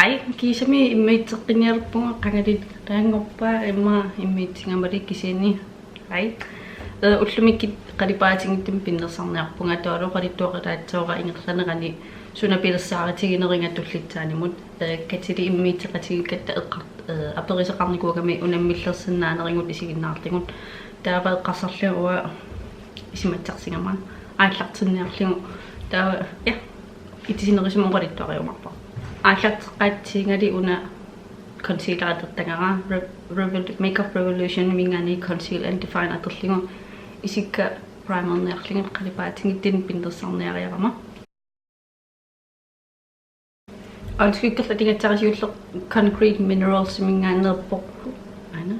Hej, kisami immitseqqiniarpunga qangalit taangorpaa imma immitsingamali kisini. Hej. Ullumikit qalipaatingittum pinnersarniarpunga toolu qalittuaqalaatsoora ingerlanerani sunapilssaaritigineringa tullitsaanimut katili immitseqatigikatta eqqart aperiseqarnikuugami unammillersinnaaneringut isiginnaartingut taava eqqarsarluua isimatsarsingamaa ааллартинниарлигу таа я итисинерисимон qalittuariumarpa ааллартеқаатсигали уна консилератертагара makeup revolution мингани conceal and define атерлигу исикка primer-неарлигит qalipaatingиттин пиннерсарниариарама алскиккерла тигатсарисиуллеқ concrete minerals мингаанерпо ана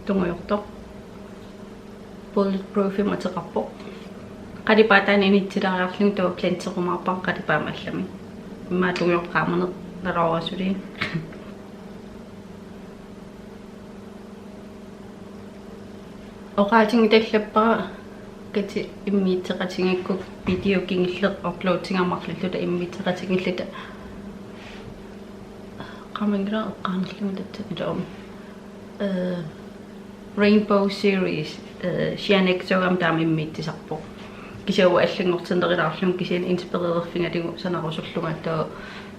тунгуйорто bulletproof матеқарпо qalipaataan initsilariarlugu tuwa plantequmaarpar qalipaamallami imma tugiorqaamaner nalaruasuli oqaatingi tallappara kati immiitseqatingakkuk video kingilleq uploadtingamarlulluta immiitseqatingilluta qamangira eqqaanerlugu tatsagilaum rainbow series sianexogam taam immiittisarpo kisiawa allingortinerilaarlum kisian inspirererfingaligu sanarusulluga too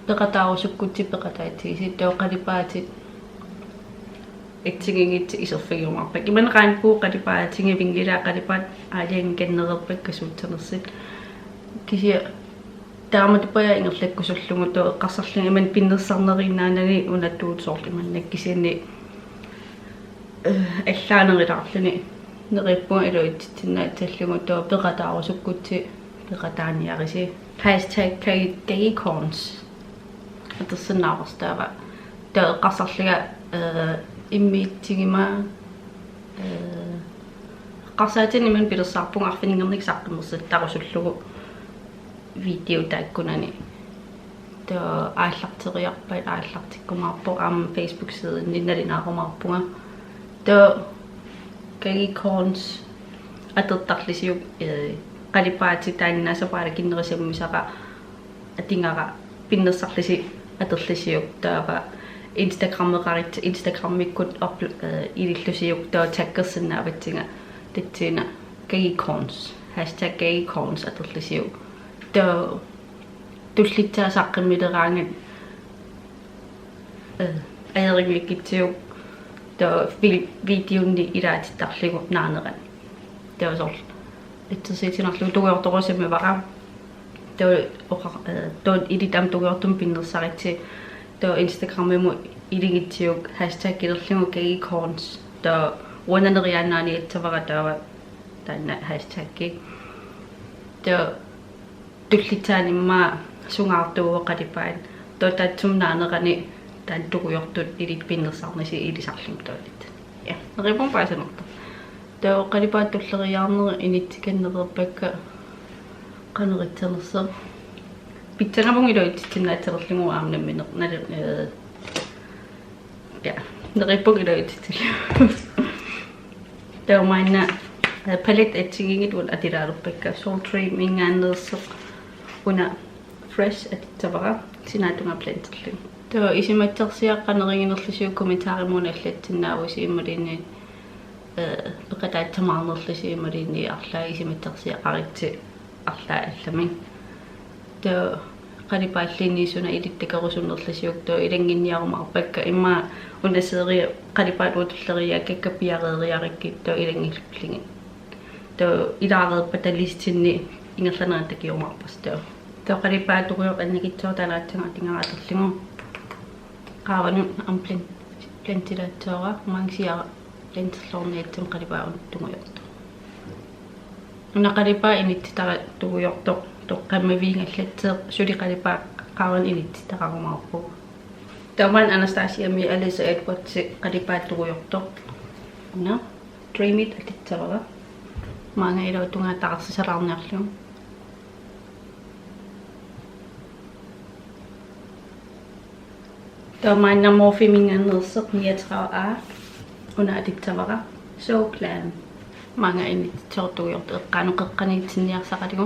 peqataarusukkutsi peqataatsigisi too qalipaatit itsigingit iserfigiumarpak imaneqaanpuu qalipaatingi vingilaa qalipaat aaliangi kannererpak kasuutsanersit kisia taamatupaja ingerlakkusullugu too eqqarsarlinga iman pinnersarnerinnaanani unattuutsoorlu imannak kisianni allaanerilаарluni nerippunga iluitsinnaatsallugu tuo peqataarusukkutsi peqataaniarisi #gaycorns atersinnaarstaava tuo eqqarsarliga immiitsigima qarsaatin iman pilersaarpunga arfiningerniksaqqimersat tarusullugu video taakkunani tuo aallarteriarpat aallartikkumaarpo aam Facebook side ninnalinaarumaarpunga tuo gaycorns atertarlisiuk qalipaati taannaasapara kinnerissammisaqa atingara pinnersarlisi aterlisiuk taava Instagrammikkut ilillusiuk taa taggersinnaavatinga tatsiina gaycorns #gaycorns aterlisiuk taa tullitsaasaqqimmileraangat ayeringlikkitsiuk too videonni ilaatittarligu naaneran toosorl itsersiitinarlugu tugiortorusami vara too ilitam tugiortum pinnersaritsi too Instagrammimu ilingitsiuk #ilerligu gaycorns too wananeriaannaani itsavara taava taanna #gi too tullitsaanimmaa sungaartuuga qalipaan too tatsum naanerani tan tugiortut ilit pinnersarnisi ilisarlum toolit ja neripun paisanerta too qalipaat tulleriaarneri inittikannererpakka qaneritsernerser pitsangamung iluititsinnaatsererlugu aamnamminer ja neripun iluititsillu too maina palette atsigingit un atilaalerpakka sultry mingaannerser una fresh atitsavara sinaatunga planterlu too isimatsersiaqqaneringinerlisiu kommentaarimuuna allatsinnaavisi immalini peqataatsamarnerlisi immalini arlaa isimatsersiaqaritsi arlaa allami too qalipaalliinniisuna ilittakerusunnerlisiuk too ilanginniarumarpakka imma unaseeria qalipaat utulleriaakakka piareeriarikkit too ilangillullingit too ilaareerpatalistinni ingerlaneratakiumarpas too qalipaat tuguyor annakitsoortalaatsinga atingaraterlingu qaavanun am plantilaatsoora mangsiara planterlorniatsam qalipaaun tunguyorto una qalipaa inittitara tuguyorto toqqammaviingallatseer suli qalipaa qaavan inittitaqarumaarpu taman Anastasia mi Alisa Edwards qalipaa tuguyorto una dream it atitsavara maanga ilautunga taqarsisalaarniarlugu too maina morfi mingaannerseq 39A una atitsavara so plan maanga initsortugiortu eqqaanuqeqqaniitsinniarsaqaligu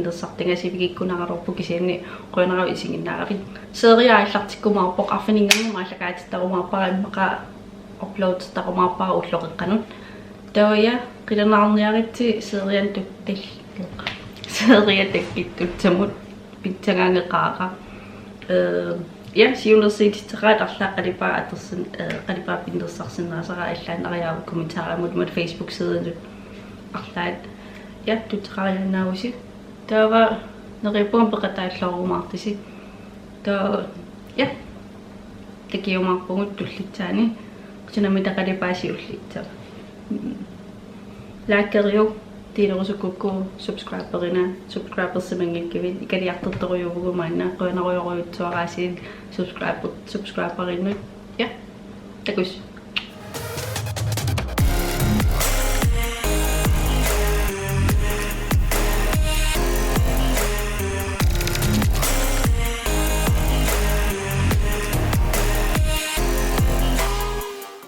indersartinga sivigikkunaqarorpukisianni qoinarau isinginnaaqapit seriaallartikkumaarpoq arfiningamma allakaatittaqumaarpara immaqa uploadstaqumaarpara ulloqeqqanut Tauja qilanarniaritsi seriantakkittutamut pitsangaangeqaaqa ja siunersiititteqaat arla qalipaa atersin qalipaa pinnersarsinnaasara allaanariaavut kommentaariamut mat Facebook-siden arlaat ja tutteqariannaavusi taava neripuam peqataallorumaartisi taa ja takiumaarpungut tullitsaani qsanami taqalipaasi ullitsa laakkeriu tiilerusukukku subscribersimangikivit ikaliartertorujuvugumaanna qoinaruyoruyutsuaraasiin subscriberinnut ja takus